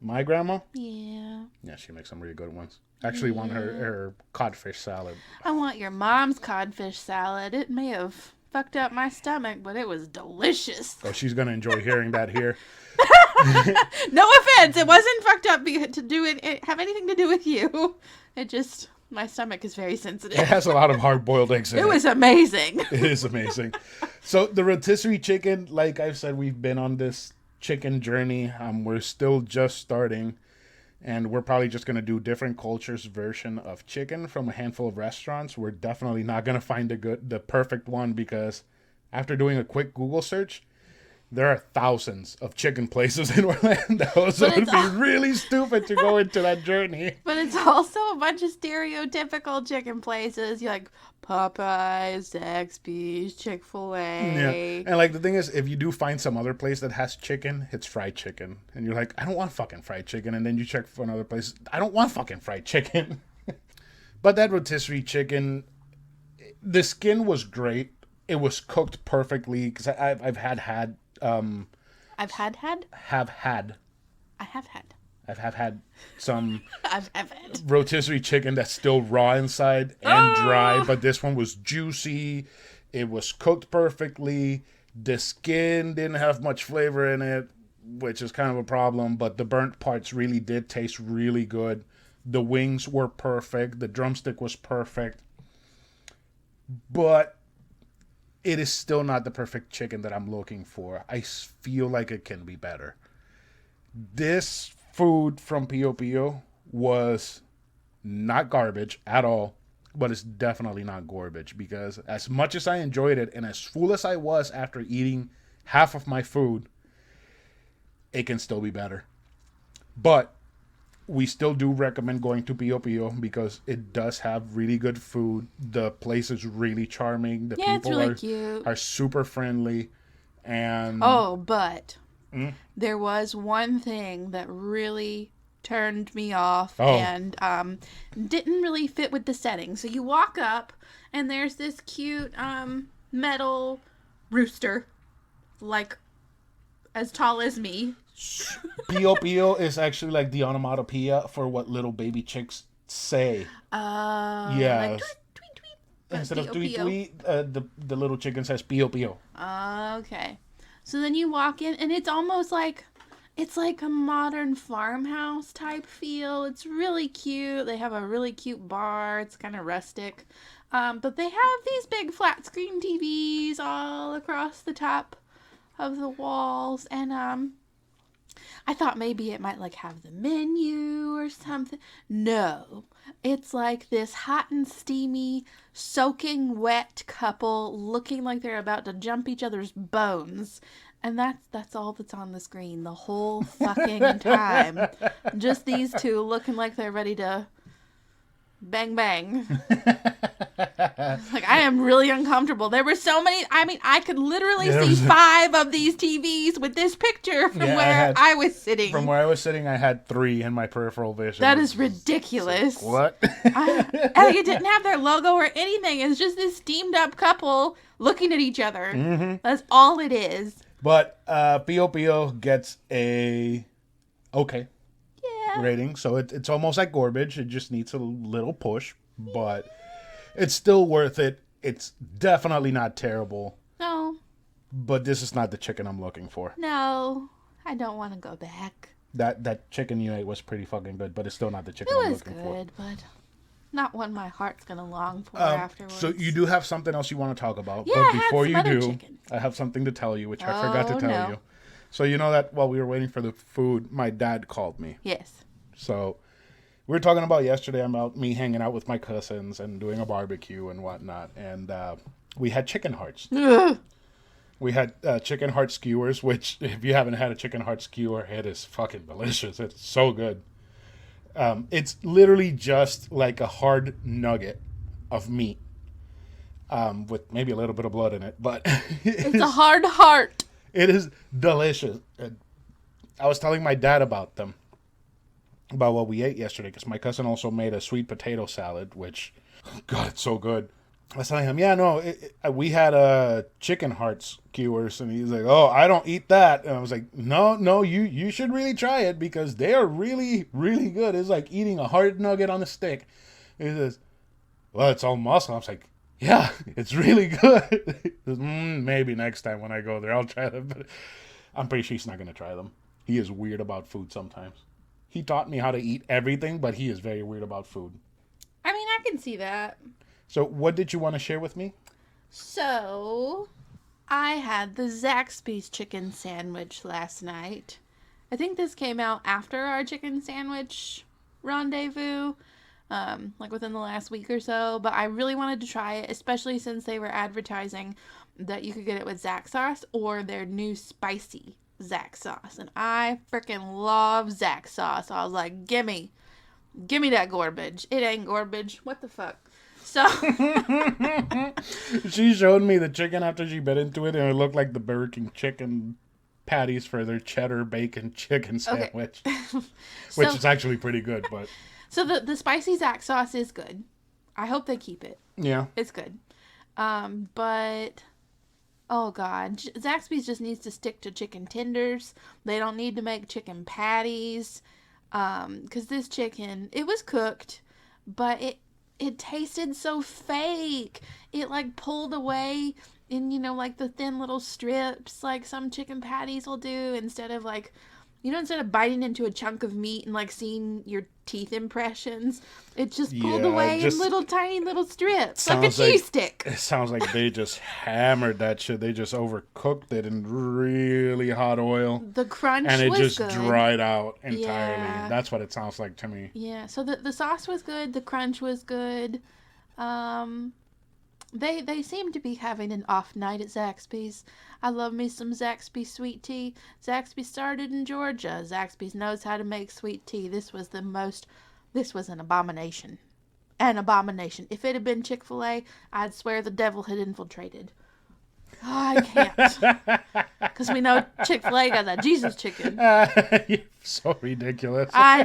My grandma? Yeah. Yeah, she makes some really good ones. Actually, want her codfish salad. I want your mom's codfish salad. It may have fucked up my stomach, but it was delicious. Oh, she's going to enjoy hearing that here. No offense. It wasn't fucked up to do it have anything to do with you. It just, my stomach is very It sensitive. has a lot of hard-boiled eggs in it. It was amazing. It is amazing. So the rotisserie chicken, like I've said, we've been on this chicken journey. We're still just starting, and we're probably just going to do different cultures' version of chicken from a handful of restaurants. We're definitely not going to find the perfect one, because after doing a quick Google search, there are thousands of chicken places in Orlando, so it'd be really stupid to go into that journey. But it's also a bunch of stereotypical chicken places. You like Popeyes, Zaxby's, Chick-fil-A. Yeah. And the thing is, if you do find some other place that has chicken, it's fried chicken. And you're like, I don't want fucking fried chicken. And then you check for another place, I don't want fucking fried chicken. But that rotisserie chicken, the skin was great. It was cooked perfectly, because I've had I've had some I've had. rotisserie chicken that's still raw inside and dry, but this one was juicy. It was cooked perfectly. The skin didn't have much flavor in it, which is kind of a problem, but the burnt parts really did taste really good. The wings were perfect. The drumstick was perfect. But it is still not the perfect chicken that I'm looking for. I feel like it can be better. This food from Pio Pio was not garbage at all, but it's definitely not garbage, because as much as I enjoyed it and as full as I was after eating half of my food, it can still be better. But we still do recommend going to Pio Pio, because it does have really good food. The place is really charming. The Yeah, it's people really cute. are super friendly. And but Mm. there was one thing that really turned me off Oh. and didn't really fit with the setting. So you walk up, and there's this cute metal rooster, like as tall as me. Pio Pio is actually like the onomatopoeia for what little baby chicks say. Like tweet, tweet, tweet. but Instead of tweet P-O-P-O. tweet, the little chicken says Pio Pio. Okay. So then you walk in, and it's almost like it's like a modern farmhouse type feel. It's really cute. They have a really cute bar. It's kind of rustic. But they have these big flat screen TVs all across the top of the walls. And I thought maybe it might like have the menu or something. No. It's like this hot and steamy, soaking wet couple looking like they're about to jump each other's bones. And that's all that's on the screen the whole fucking time. Just these two looking like they're ready to bang bang. Like, I am really uncomfortable. There were so many. I mean, I could literally see 5 of these TVs with this picture from where I was sitting. From where I was sitting, I had 3 in my peripheral vision. That is ridiculous. What? And it didn't have their logo or anything. It's just this steamed up couple looking at each other. Mm-hmm. That's all it is. But Pio Pio gets a okay Yeah. rating, so it's almost like garbage. It just needs a little push, but it's still worth it. It's definitely not terrible, No. but this is not the chicken I'm looking for. No. I don't want to go back. That chicken you ate was pretty fucking good, but it's still not the chicken It I'm was looking for. good, but not one my heart's going to long for afterwards. So you do have something else you want to talk about, Yeah, but I had before some you other do, chicken. I have something to tell you, which I forgot to Oh, tell no. you. So you know that while we were waiting for the food, my dad called me. Yes. So we were talking about yesterday about me hanging out with my cousins and doing a barbecue and whatnot, and we had chicken hearts. Ugh. We had chicken heart skewers, which if you haven't had a chicken heart skewer, it is fucking delicious. It's so good. It's literally just like a hard nugget of meat with maybe a little bit of blood in it, but It's a hard heart. it is delicious. I was telling my dad about them, about what we ate yesterday, because my cousin also made a sweet potato salad, which, God, it's so good. I was telling him, yeah, no, we had chicken heart skewers, and he's like, oh, I don't eat that. And I was like, no, you should really try it, because they are really, really good. It's like eating a hard nugget on a stick. He says, well, it's all muscle. I was like, yeah, it's really good. He says, maybe next time when I go there, I'll try them. But I'm pretty sure he's not going to try them. He is weird about food sometimes. He taught me how to eat everything, but he is very weird about food. I mean, I can see that. So what did you want to share with me? So, I had the Zaxby's chicken sandwich last night. I think this came out after our chicken sandwich rendezvous, like within the last week or so. But I really wanted to try it, especially since they were advertising that you could get it with Zax sauce or their new spicy Zax sauce. And I freaking love Zax sauce. I was like, gimme that garbage. It ain't garbage. What the fuck? So She showed me the chicken after she bit into it, and it looked like the Burger King chicken patties for their cheddar bacon chicken sandwich, which is actually pretty good. But so the spicy Zax sauce is good. I hope they keep it. yeah, It's good. But oh god, Zaxby's just needs to stick to chicken tenders. They don't need to make chicken patties. Because this chicken, it was cooked, but it tasted so fake. It like pulled away in, like the thin little strips like some chicken patties will do, instead of like, instead of biting into a chunk of meat and like seeing your teeth impressions, it just pulled away in little tiny little strips, like a cheese stick. It sounds like they just hammered that shit. They just overcooked it in really hot oil. The crunch was good. And it just dried out entirely. Yeah. That's what it sounds like to me. Yeah, so the sauce was good, the crunch was good. They seem to be having an off night at Zaxby's. I love me some Zaxby's sweet tea. Zaxby started in Georgia. Zaxby's knows how to make sweet tea. This was an abomination. An abomination. If it had been Chick-fil-A, I'd swear the devil had infiltrated. I can't. Because we know Chick-fil-A got that Jesus chicken. You're so ridiculous. I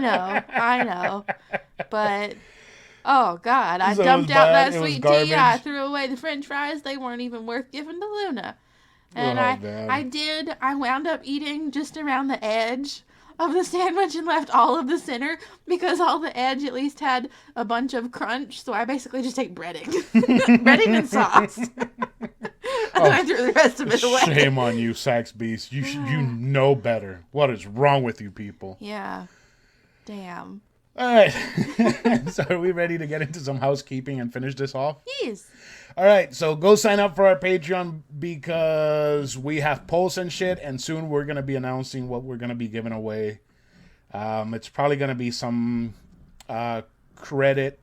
know. But, oh, God. I So it dumped was out bad? that It was sweet tea. I garbage? threw away the french fries. They weren't even worth giving to Luna. And Oh, man. I wound up eating just around the edge of the sandwich and left all of the center because all the edge at least had a bunch of crunch. So I basically just ate breading. Breading and sauce. And then I threw the rest of it away. Shame on you, Sax Beast. You know better. What is wrong with you people? Yeah. Damn. All right. So are we ready to get into some housekeeping and finish this off? Yes. All right. So go sign up for our Patreon because we have polls and shit, and soon we're going to be announcing what we're going to be giving away. It's probably going to be some credit,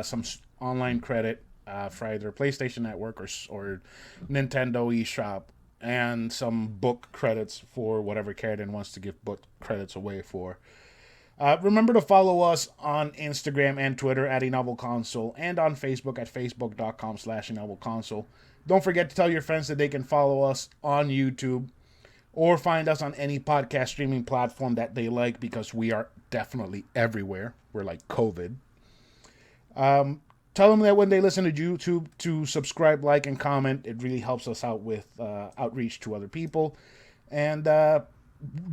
some online credit for either PlayStation Network or Nintendo eShop, and some book credits for whatever Carradine wants to give book credits away for. Remember to follow us on Instagram and Twitter at anovelconsole and on Facebook at facebook.com/anovelconsole. Don't forget to tell your friends that they can follow us on YouTube or find us on any podcast streaming platform that they like because we are definitely everywhere. We're like COVID. Tell them that when they listen to YouTube to subscribe, like, and comment. It really helps us out with outreach to other people. And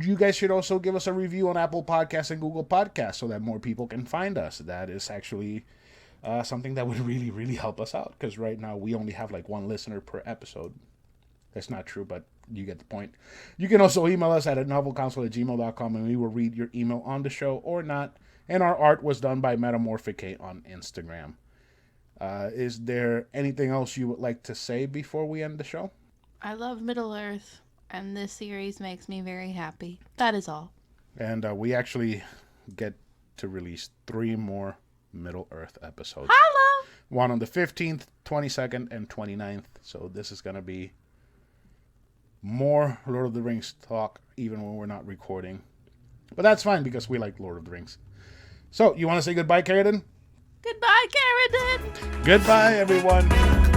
you guys should also give us a review on Apple Podcasts and Google Podcasts so that more people can find us. That is actually something that would really, really help us out because right now we only have like one listener per episode. That's not true, but you get the point. You can also email us at anovelconsole@gmail.com and we will read your email on the show or not. And our art was done by Metamorphicate on Instagram. Is there anything else you would like to say before we end the show? I love Middle-earth, and this series makes me very happy. That is all. And we actually get to release 3 more Middle-earth episodes. Hello! One on the 15th, 22nd, and 29th. So this is going to be more Lord of the Rings talk, even when we're not recording. But that's fine, because we like Lord of the Rings. So, you want to say goodbye, Carradine? Goodbye, Carradine! Goodbye, everyone!